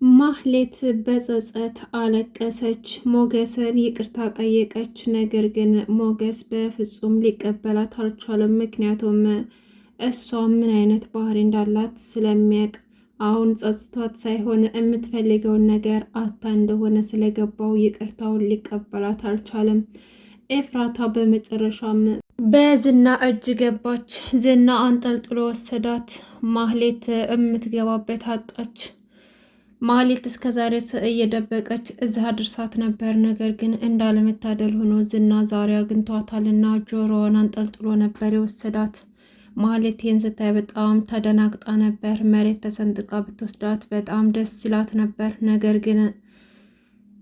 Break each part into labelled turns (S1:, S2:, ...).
S1: ማህሌት በጸጸት አለቀሰች። ሞገስን ይቅርታ ጠየቀች። ነገር ግን ሞገስ በፍጹም ሊቀበላት አልቻለም። ምክንያቱም እሷ ምን አይነት ባህሪ እንዳላት ስለሚያውቅ አሁን ጸጽቷት ሳይሆን የምትፈልገውን ነገር አታ እንደሆነ ስለገባው ይቅርታውን ሊቀበላት አልቻለም። ኤፍራታ በመጨረሻም በዝና እጅ ገባች። ዝና አንጠልጥሎ ወሰዳት። ማህሌት የምትገባበት አጣች። ማህሌት እስከ ዛሬ እየደበቀች እዚህ አድርሳት ነበር። ነገር ግን እንዳለመታደል ሆኖ ዝና ዛሬ አግኝቷታልና ጆሮዋን አንጠልጥሎ ነበር የወሰዳት። ማህሌት ይህን ስታይ በጣም ተደናግጣ ነበር። መሬት ተሰንጥቃ ብትወስዳት በጣም ደስ ይላት ነበር። ነገር ግን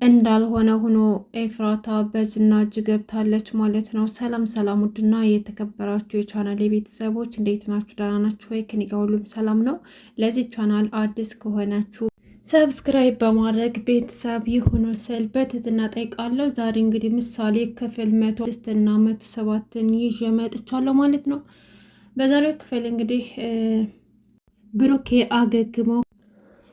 S1: እንዳልሆነ ሆኖ ኤፍራታ በዝና እጅ ገብታለች ማለት ነው። ሰላም ሰላም! ውድና የተከበራችሁ የቻናል የቤተሰቦች እንዴት ናችሁ? ደህና ናችሁ ወይ? ከእኔ ጋር ሁሉም ሰላም ነው። ለዚህ ቻናል አዲስ ከሆናችሁ ሰብስክራይብ በማድረግ ቤተሰብ ይሁኑ ስል በትህትና ጠይቃለሁ። ዛሬ እንግዲህ ምሳሌ ክፍል 106 እና 107ን ይዤ መጥቻለሁ ማለት ነው። በዛሬው ክፍል እንግዲህ ብሩኬ አገግሞ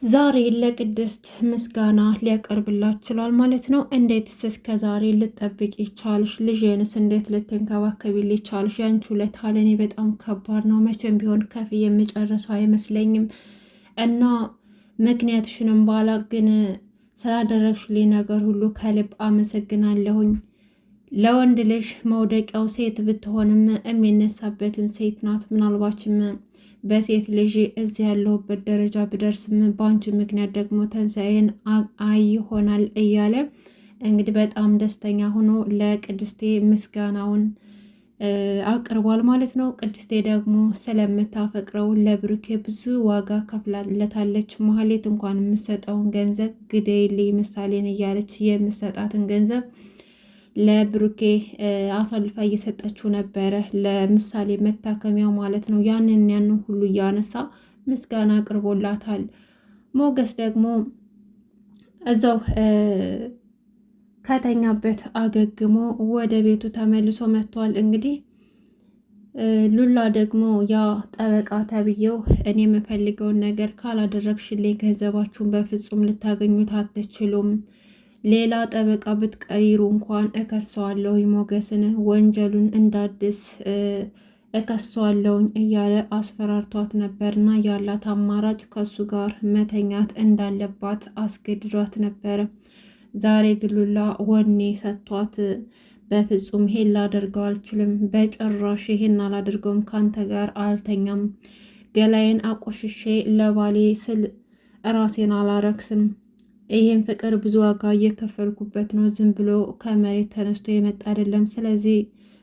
S1: ዛሬ ለቅድስት ምስጋና ሊያቀርብላት ችሏል ማለት ነው። እንዴትስ እስከ ዛሬ ልጠብቅ ይቻልሽ? ልጄንስ እንዴት ልትንከባከቢልኝ ቻልሽ? ያንቺ ውለታ ለእኔ በጣም ከባድ ነው። መቼም ቢሆን ከፍዬ የምጨርሰው አይመስለኝም እና ምክንያትሽንም ባላቅ ግን ስላደረግሽልኝ ነገር ሁሉ ከልብ አመሰግናለሁኝ። ለወንድ ልጅ መውደቂያው ሴት ብትሆንም የሚነሳበትን ሴት ናት። ምናልባችም በሴት ልጅ እዚህ ያለሁበት ደረጃ ብደርስም በአንቺ ምክንያት ደግሞ ተንሳኤን አይ ይሆናል እያለ እንግዲህ በጣም ደስተኛ ሆኖ ለቅድስቴ ምስጋናውን አቅርቧል ማለት ነው። ቅድስቴ ደግሞ ስለምታፈቅረው ለብሩኬ ብዙ ዋጋ ከፍላለታለች። ማህሌት እንኳን የምሰጠውን ገንዘብ ግደይልኝ ምሳሌን እያለች የምሰጣትን ገንዘብ ለብሩኬ አሳልፋ እየሰጠችው ነበረ፣ ለምሳሌ መታከሚያው ማለት ነው። ያንን ሁሉ እያነሳ ምስጋና አቅርቦላታል። ሞገስ ደግሞ እዛው ከተኛበት አገግሞ ወደ ቤቱ ተመልሶ መጥቷል። እንግዲህ ሉላ ደግሞ ያ ጠበቃ ተብዬው እኔ የምፈልገውን ነገር ካላደረግሽልኝ ገንዘባችሁን በፍጹም ልታገኙት አትችሉም፣ ሌላ ጠበቃ ብትቀይሩ እንኳን እከሰዋለሁኝ፣ ሞገስን ወንጀሉን እንዳድስ እከሰዋለሁኝ እያለ አስፈራርቷት ነበርና ያላት አማራጭ ከሱ ጋር መተኛት እንዳለባት አስገድዷት ነበረ። ዛሬ ግሉላ ወኔ ሰጥቷት በፍጹም ይሄን ላደርገው አልችልም፣ በጭራሽ ይሄን አላደርገውም፣ ካንተ ጋር አልተኛም፣ ገላዬን አቆሽሼ ለባሌ ስል ራሴን አላረክስም፣ ይሄን ፍቅር ብዙ ዋጋ እየከፈልኩበት ነው፣ ዝም ብሎ ከመሬት ተነስቶ የመጣ አይደለም፣ ስለዚህ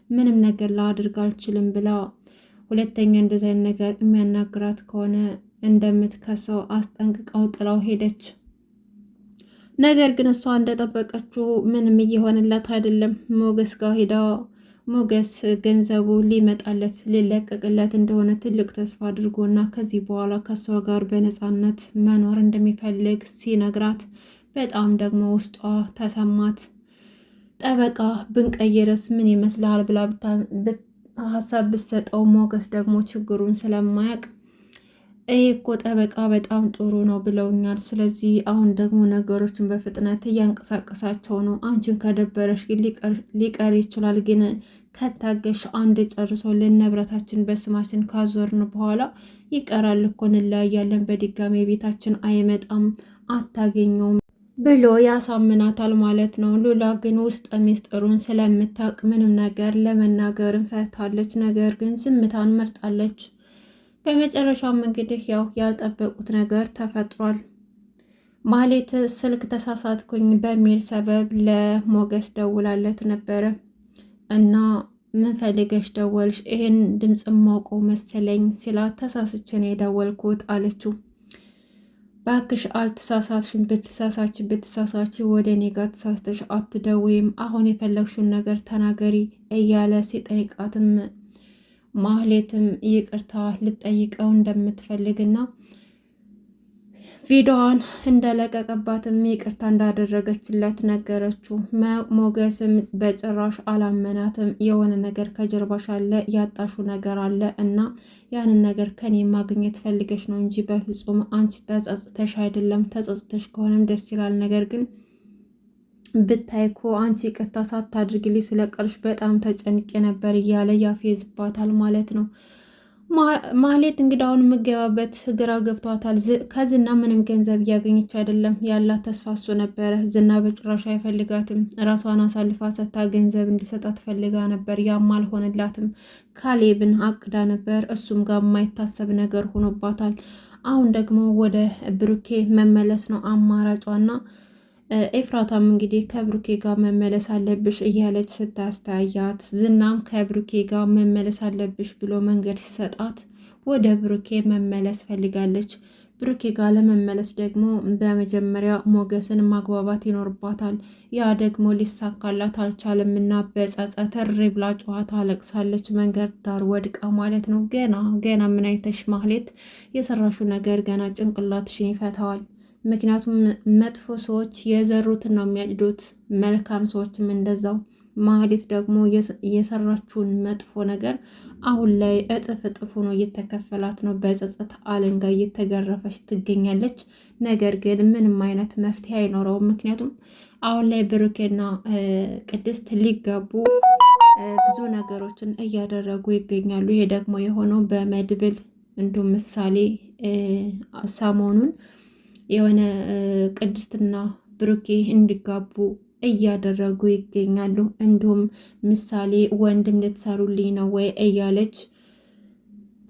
S1: ምንም ነገር ላድርግ አልችልም ብላ ሁለተኛ እንደዚህ አይነት ነገር የሚያናግራት ከሆነ እንደምትከሰው አስጠንቅቀው ጥላው ሄደች። ነገር ግን እሷ እንደጠበቀችው ምንም እየሆነላት አይደለም። ሞገስ ጋር ሄዳ ሞገስ ገንዘቡ ሊመጣለት ሊለቀቅለት እንደሆነ ትልቅ ተስፋ አድርጎና ከዚህ በኋላ ከእሷ ጋር በነፃነት መኖር እንደሚፈልግ ሲነግራት በጣም ደግሞ ውስጧ ተሰማት። ጠበቃ ብንቀይርስ ምን ይመስልሃል ብላ ሀሳብ ብትሰጠው ሞገስ ደግሞ ችግሩን ስለማያውቅ ይሄ እኮ ጠበቃ በጣም ጥሩ ነው ብለውኛል። ስለዚህ አሁን ደግሞ ነገሮችን በፍጥነት እያንቀሳቀሳቸው ነው። አንቺን ከደበረሽ ግን ሊቀር ይችላል፣ ግን ከታገሽ አንድ ጨርሶልን ንብረታችን በስማችን ካዞርን በኋላ ይቀራል እኮ እንለያያለን፣ በድጋሚ ቤታችን አይመጣም፣ አታገኘውም ብሎ ያሳምናታል ማለት ነው። ሉላ ግን ውስጥ ሚስጥሩን ስለምታውቅ ምንም ነገር ለመናገርን ፈርታለች። ነገር ግን ዝምታን መርጣለች። በመጨረሻም እንግዲህ ያው ያልጠበቁት ነገር ተፈጥሯል። ማህሌት ስልክ ተሳሳትኩኝ በሚል ሰበብ ለሞገስ ደውላለት ነበረ እና ምን ፈልገሽ ደወልሽ? ይሄን ድምፅ ማውቀው መሰለኝ ሲላት ተሳስቼ ነው የደወልኩት አለችው። ባክሽ አልተሳሳትሽም፣ ብትሳሳች ወደ እኔ ጋር ተሳስተሽ አትደውይም፣ አሁን የፈለግሽውን ነገር ተናገሪ እያለ ሲጠይቃትም ማህሌትም ይቅርታ ልጠይቀው እንደምትፈልግና ቪዲዮዋን እንደለቀቀባትም ይቅርታ እንዳደረገችለት ነገረችው። ሞገስም በጭራሽ አላመናትም። የሆነ ነገር ከጀርባሽ አለ፣ ያጣሹ ነገር አለ እና ያንን ነገር ከኔ ማግኘት ፈልገሽ ነው እንጂ በፍጹም አንቺ ተጸጽተሽ አይደለም። ተጸጽተሽ ከሆነም ደስ ይላል። ነገር ግን ብታይኮ አንቺ ይቅርታ ሳታድርግልኝ ስለቀርሽ በጣም ተጨንቄ ነበር እያለ ያፌዝባታል ማለት ነው። ማህሌት እንግዲህ አሁን የምገባበት ግራ ገብቷታል። ከዝና ምንም ገንዘብ እያገኘች አይደለም። ያላት ተስፋ እሱ ነበረ። ዝና በጭራሽ አይፈልጋትም። ራሷን አሳልፋ ሰታ ገንዘብ እንዲሰጣት ፈልጋ ነበር። ያም አልሆነላትም። ካሌብን አቅዳ ነበር። እሱም ጋር የማይታሰብ ነገር ሆኖባታል። አሁን ደግሞ ወደ ብሩኬ መመለስ ነው አማራጯና ኤፍራታም እንግዲህ ከብሩኬ ጋር መመለስ አለብሽ እያለች ስታስተያያት፣ ዝናም ከብሩኬ ጋር መመለስ አለብሽ ብሎ መንገድ ሲሰጣት ወደ ብሩኬ መመለስ ፈልጋለች። ብሩኬ ጋር ለመመለስ ደግሞ በመጀመሪያ ሞገስን ማግባባት ይኖርባታል። ያ ደግሞ ሊሳካላት አልቻለም እና በጸጸት እሪ ብላ ጮኻ ታለቅሳለች። መንገድ ዳር ወድቃ ማለት ነው። ገና ምን አይተሽ ማህሌት፣ የሰራሹ ነገር ገና ጭንቅላትሽን ይፈታዋል። ምክንያቱም መጥፎ ሰዎች የዘሩትን ነው የሚያጭዱት፣ መልካም ሰዎችም እንደዛው። ማህሌት ደግሞ የሰራችውን መጥፎ ነገር አሁን ላይ እጥፍ ሆኖ እየተከፈላት ነው። በጸጸት አለንጋ እየተገረፈች ትገኛለች። ነገር ግን ምንም አይነት መፍትሄ አይኖረውም። ምክንያቱም አሁን ላይ ብሩኬና ቅድስት ሊጋቡ ብዙ ነገሮችን እያደረጉ ይገኛሉ። ይሄ ደግሞ የሆነው በመድብል እንዲሁም ምሳሌ ሰሞኑን የሆነ ቅድስትና ብሩኬ እንዲጋቡ እያደረጉ ይገኛሉ። እንዲሁም ምሳሌ ወንድም ልትሰሩልኝ ነው ወይ እያለች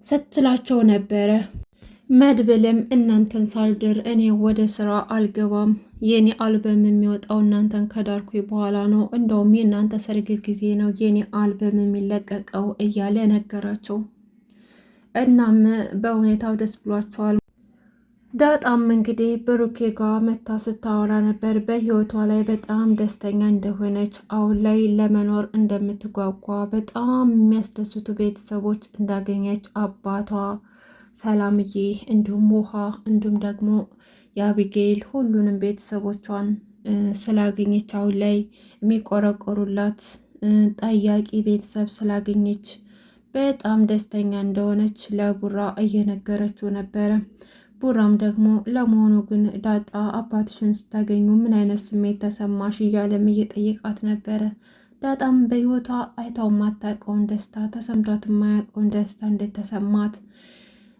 S1: ስትላቸው ነበረ። መድብልም እናንተን ሳልድር እኔ ወደ ስራ አልገባም፣ የኔ አልበም የሚወጣው እናንተን ከዳርኩ በኋላ ነው፣ እንደውም የእናንተ ሰርግ ጊዜ ነው የኔ አልበም የሚለቀቀው እያለ ነገራቸው። እናም በሁኔታው ደስ ብሏቸዋል። ዳጣም እንግዲህ ብሩኬ ጋር መታ ስታወራ ነበር። በህይወቷ ላይ በጣም ደስተኛ እንደሆነች፣ አሁን ላይ ለመኖር እንደምትጓጓ፣ በጣም የሚያስደስቱ ቤተሰቦች እንዳገኘች፣ አባቷ ሰላምዬ፣ እንዲሁም ውሃ፣ እንዲሁም ደግሞ የአቢጌል ሁሉንም ቤተሰቦቿን ስላገኘች፣ አሁን ላይ የሚቆረቆሩላት ጠያቂ ቤተሰብ ስላገኘች በጣም ደስተኛ እንደሆነች ለቡራ እየነገረችው ነበረ። ቡራም ደግሞ ለመሆኑ ግን ዳጣ አባትሽን ስታገኙ ምን አይነት ስሜት ተሰማሽ እያለም እየጠየቃት ነበረ። ዳጣም በህይወቷ አይታው ማታውቀውን ደስታ ተሰምቷት የማያውቀውን ደስታ እንደተሰማት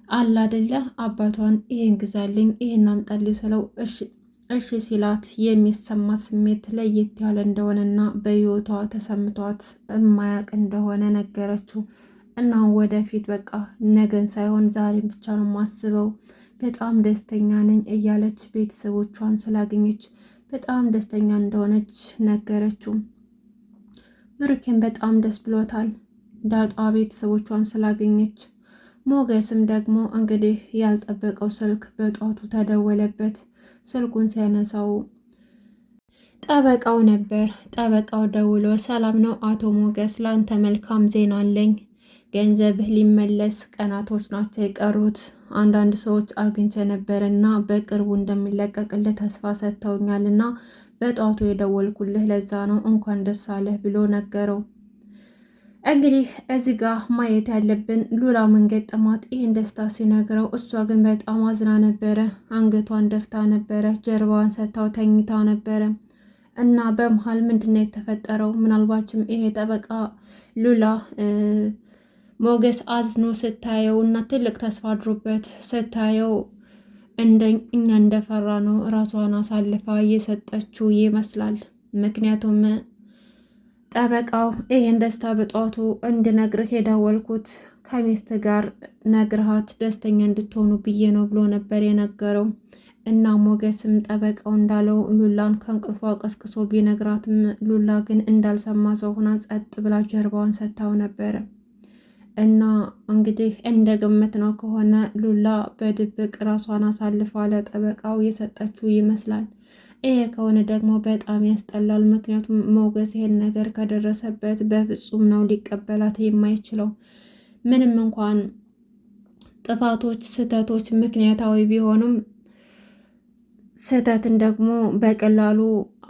S1: አለ አይደለ፣ አባቷን ይሄን ግዛልኝ ይሄን አምጣልኝ ስለው እሺ ሲላት የሚሰማት ስሜት ለየት ያለ እንደሆነና በህይወቷ ተሰምቷት የማያውቅ እንደሆነ ነገረችው። እና ወደፊት በቃ ነገን ሳይሆን ዛሬን ብቻ ነው የማስበው፣ በጣም ደስተኛ ነኝ እያለች ቤተሰቦቿን ስላገኘች በጣም ደስተኛ እንደሆነች ነገረችው። ብሩኬን በጣም ደስ ብሎታል ዳጣ ቤተሰቦቿን ስላገኘች። ሞገስም ደግሞ እንግዲህ ያልጠበቀው ስልክ በጧቱ ተደወለበት። ስልኩን ሲያነሳው ጠበቃው ነበር። ጠበቃው ደውሎ ሰላም ነው አቶ ሞገስ፣ ለአንተ መልካም ዜና አለኝ። ገንዘብህ ሊመለስ ቀናቶች ናቸው የቀሩት። አንዳንድ ሰዎች አግኝቼ ነበር እና በቅርቡ እንደሚለቀቅልህ ተስፋ ሰጥተውኛል እና በጧቱ የደወልኩልህ ለዛ ነው፣ እንኳን ደስ አለህ ብሎ ነገረው። እንግዲህ እዚህ ጋር ማየት ያለብን ሉላ ምን ገጠማት? ይህን ደስታ ሲነግረው እሷ ግን በጣም አዝና ነበረ። አንገቷን ደፍታ ነበረ፣ ጀርባዋን ሰታው ተኝታ ነበረ እና በመሀል ምንድነው የተፈጠረው? ምናልባችም ይሄ ጠበቃ ሉላ ሞገስ አዝኖ ስታየው እና ትልቅ ተስፋ አድሮበት ስታየው እኛ እንደፈራ ነው ራሷን አሳልፋ እየሰጠችው ይመስላል። ምክንያቱም ጠበቃው ይህን ደስታ በጧቱ እንድነግርህ የደወልኩት ከሚስት ጋር ነግርሃት ደስተኛ እንድትሆኑ ብዬ ነው ብሎ ነበር የነገረው። እና ሞገስም ጠበቃው እንዳለው ሉላን ከእንቅልፏ ቀስቅሶ ቢነግራትም ሉላ ግን እንዳልሰማ ሰው ሆና ጸጥ ብላ ጀርባዋን ሰታው ነበረ። እና እንግዲህ እንደ ግምት ነው ከሆነ ሉላ በድብቅ ራሷን አሳልፋ ለጠበቃው የሰጠችው ይመስላል። ይሄ ከሆነ ደግሞ በጣም ያስጠላል። ምክንያቱም ሞገስ ይሄን ነገር ከደረሰበት በፍጹም ነው ሊቀበላት የማይችለው። ምንም እንኳን ጥፋቶች፣ ስህተቶች ምክንያታዊ ቢሆኑም ስህተትን ደግሞ በቀላሉ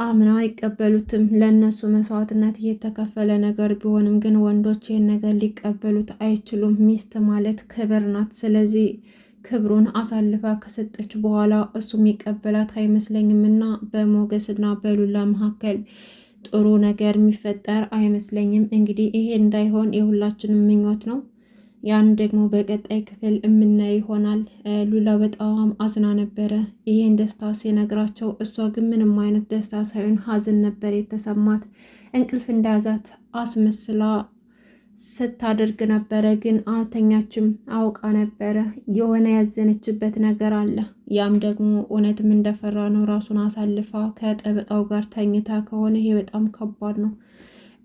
S1: አምነው አይቀበሉትም። ለእነሱ መስዋዕትነት እየተከፈለ ነገር ቢሆንም ግን ወንዶች ይህን ነገር ሊቀበሉት አይችሉም። ሚስት ማለት ክብር ናት። ስለዚህ ክብሩን አሳልፋ ከሰጠች በኋላ እሱ የሚቀበላት አይመስለኝም እና በሞገስና በሉላ መካከል ጥሩ ነገር የሚፈጠር አይመስለኝም። እንግዲህ ይሄ እንዳይሆን የሁላችንም ምኞት ነው። ያን ደግሞ በቀጣይ ክፍል የምናይ ይሆናል። ሉላ በጣም አዝና ነበረ ይሄን ደስታ ሲነግራቸው፣ እሷ ግን ምንም አይነት ደስታ ሳይሆን ሀዘን ነበር የተሰማት። እንቅልፍ እንደያዛት አስመስላ ስታደርግ ነበረ፣ ግን አልተኛችም። አውቃ ነበረ የሆነ ያዘነችበት ነገር አለ። ያም ደግሞ እውነትም እንደፈራ ነው። ራሱን አሳልፋ ከጠበቃው ጋር ተኝታ ከሆነ ይሄ በጣም ከባድ ነው።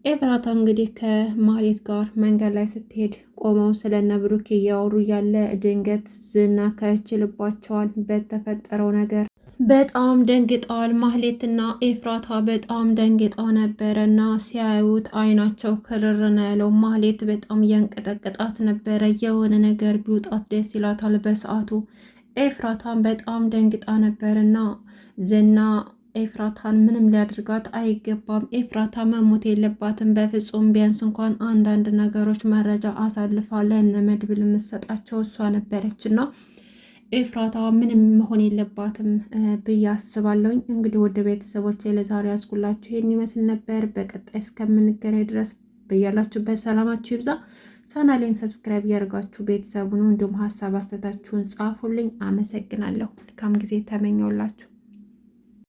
S1: ኤፍራታ እንግዲህ ከማህሌት ጋር መንገድ ላይ ስትሄድ ቆመው ስለነ ብሩክ እያወሩ ያለ ድንገት ዝና ከችልባቸዋል። በተፈጠረው ነገር በጣም ደንግጠዋል። ማህሌትና ኤፍራታ በጣም ደንግጠው ነበረ እና ሲያዩት አይናቸው ክርርና ያለው። ማህሌት በጣም እያንቀጠቀጣት ነበረ። የሆነ ነገር ቢውጣት ደስ ይላታል በሰዓቱ። ኤፍራታን በጣም ደንግጣ ነበርና ዝና ኤፍራታን ምንም ሊያደርጋት አይገባም። ኤፍራታ መሞት የለባትም በፍጹም። ቢያንስ እንኳን አንዳንድ ነገሮች መረጃ አሳልፋ ለእነ መድብል የምትሰጣቸው እሷ ነበረች እና ኤፍራታ ምንም መሆን የለባትም ብዬ አስባለሁኝ። እንግዲህ ወደ ቤተሰቦች ለዛሬ ያስኩላችሁ ይህን ይመስል ነበር። በቀጣይ እስከምንገናኝ ድረስ በያላችሁበት ሰላማችሁ ይብዛ። ቻናሌን ሰብስክራይብ እያደርጋችሁ ቤተሰቡን እንዲሁም ሀሳብ አስተታችሁን ጻፉልኝ። አመሰግናለሁ። መልካም ጊዜ ተመኘውላችሁ።